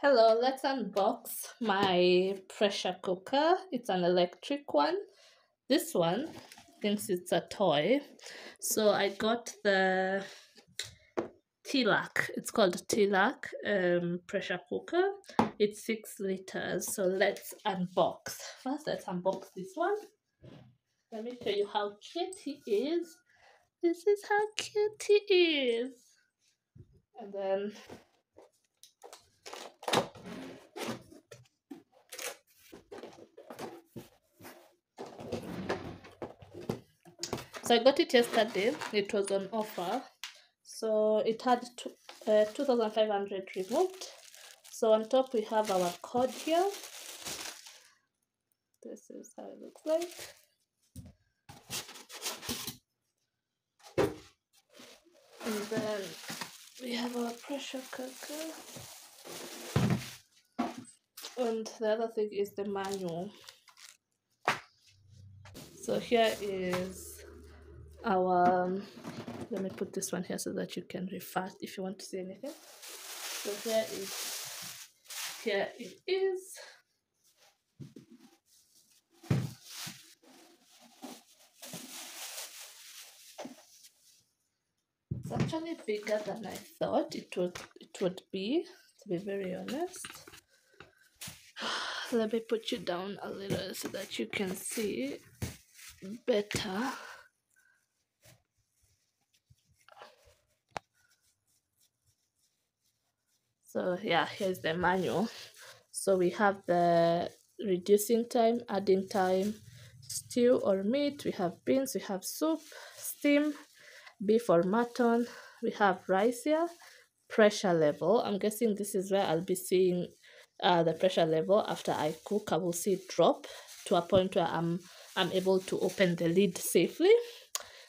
Hello, let's unbox my pressure cooker. It's an electric one. This one thinks it's a toy. So I got the Tlac. It's called Tlac pressure cooker. It's 6 liters. So let's unbox. First, let's unbox this one. Let me show you how cute he is. This is how cute he is. And then so I got it yesterday. It was on offer. So it had 2,500 removed. So on top we have our cord here. This is how it looks like. And then we have our pressure cooker. And the other thing is the manual. So here is our, let me put this one here so that you can refer if you want to see anything. So here it is. It's actually bigger than I thought it would be, to be very honest. Let me put you down a little so that you can see better. So yeah, here's the manual. So we have the reducing time, adding time, stew or meat, we have beans, we have soup, steam, beef or mutton, we have rice here, pressure level. I'm guessing this is where I'll be seeing the pressure level. After I cook, I will see it drop to a point where I'm able to open the lid safely.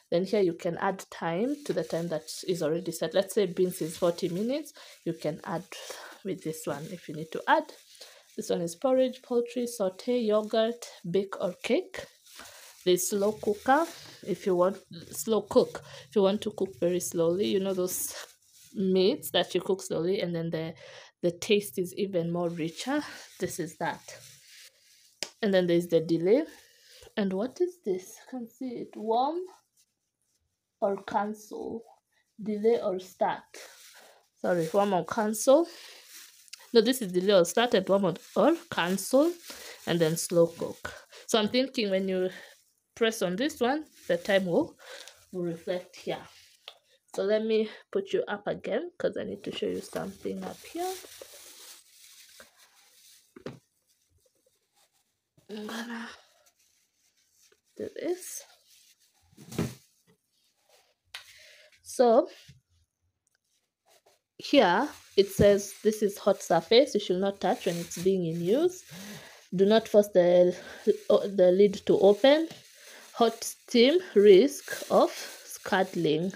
Then here you can add time to the time that is already set. Let's say beans is 40 minutes. You can add with this one if you need to add. This one is porridge, poultry, saute, yogurt, bake or cake. There's slow cooker if you want slow cook. If you want to cook very slowly, you know those meats that you cook slowly and then the taste is even more richer. This is that. And then there's the delay. And what is this? You can see it. Warm or cancel, delay or start. Sorry, warm or cancel. No, this is delay or start and warm or cancel, and then slow cook. So I'm thinking when you press on this one, the time will reflect here. So let me put you up again because I need to show you something up here. I'm gonna do this. So here it says this is hot surface. You should not touch when it's being in use. Do not force the lid to open. Hot steam, risk of scalding.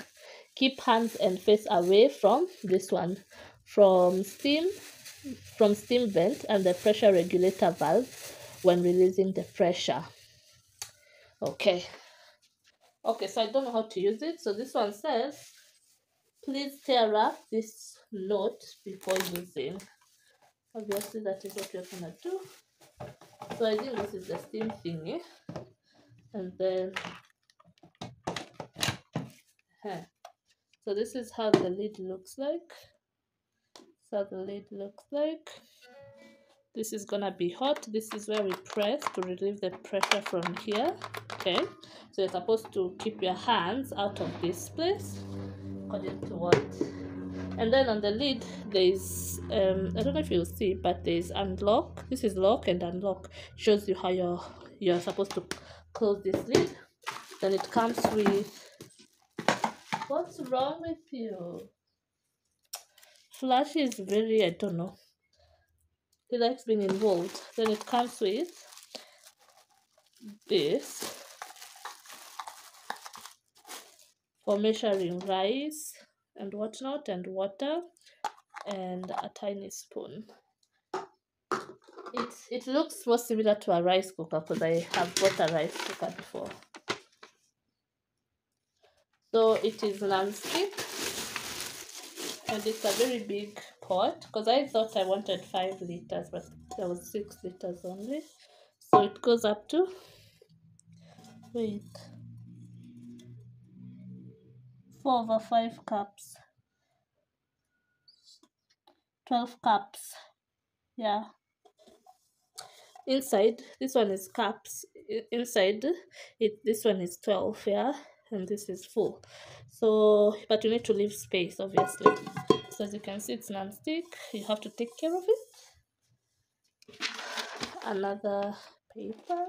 Keep hands and face away from this one, from steam vent and the pressure regulator valve when releasing the pressure. Okay, so I don't know how to use it. So this one says, please tear up this note before using. Obviously that is what we're gonna do. So I think this is the steam thingy, and then so this is how the lid looks like. This is gonna be hot. This is where we press to relieve the pressure from here. Okay, so you're supposed to keep your hands out of this place according to what. And then on the lid there's I don't know if you'll see, but there's unlock. This is lock and unlock. Shows you how you're supposed to close this lid. Then it comes with, what's wrong with you? Flash is very, I don't know, he likes being involved. Then it comes with this for measuring rice and whatnot, and water, and a tiny spoon. It looks more similar to a rice cooker because I have bought a rice cooker before. So it is non-stick and it's a very big pot, because I thought I wanted 5 liters, but there was 6 liters only. So it goes up to, wait, 4/5 cups, 12 cups. Yeah. Inside, this one is cups. Inside it, this one is 12, yeah, and this is full. So, but you need to leave space, obviously. So as you can see, it's non-stick. You have to take care of it. Another paper.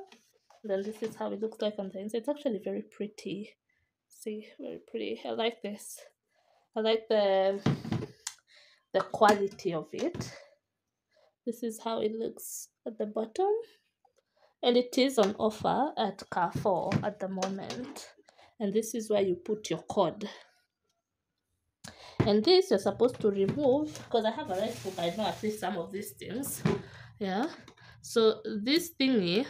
Then this is how it looks like on the inside. It's actually very pretty. See, very pretty. I like this. I like the quality of it. This is how it looks at the bottom, and it is on offer at Carrefour at the moment. And this is where you put your cord. And this you're supposed to remove, because I have a rice book, I know at least some of these things. Yeah. So this thingy,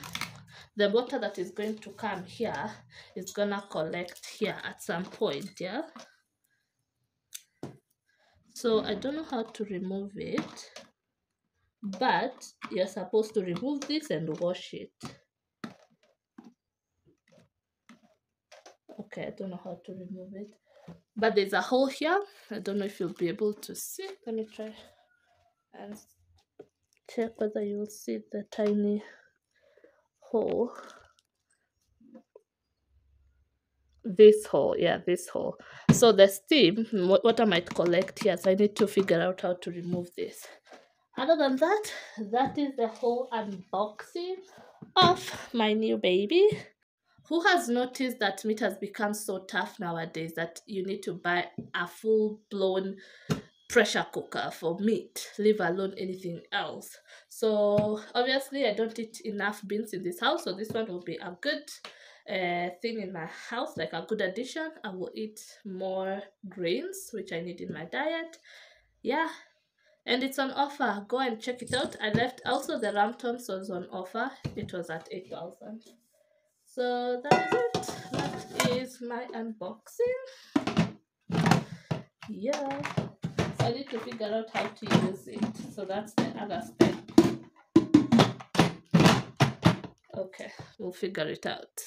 the water that is going to come here is gonna collect here at some point. Yeah. So I don't know how to remove it, but you're supposed to remove this and wash it. Okay, I don't know how to remove it, but there's a hole here. I don't know if you'll be able to see. Let me try and check whether you'll see the tiny hole. This hole, yeah, this hole. So the steam, water might collect here, so I need to figure out how to remove this. Other than that, that is the whole unboxing of my new baby. Who has noticed that meat has become so tough nowadays that you need to buy a full-blown pressure cooker for meat, leave alone anything else? So obviously I don't eat enough beans in this house, so this one will be a good thing in my house, like a good addition. I will eat more grains, which I need in my diet. Yeah. And it's on offer. Go and check it out. I left also the Ramtons was on offer. It was at 8,000. So that is it. That is my unboxing. Yeah. So I need to figure out how to use it. So that's the other step. Okay, we'll figure it out.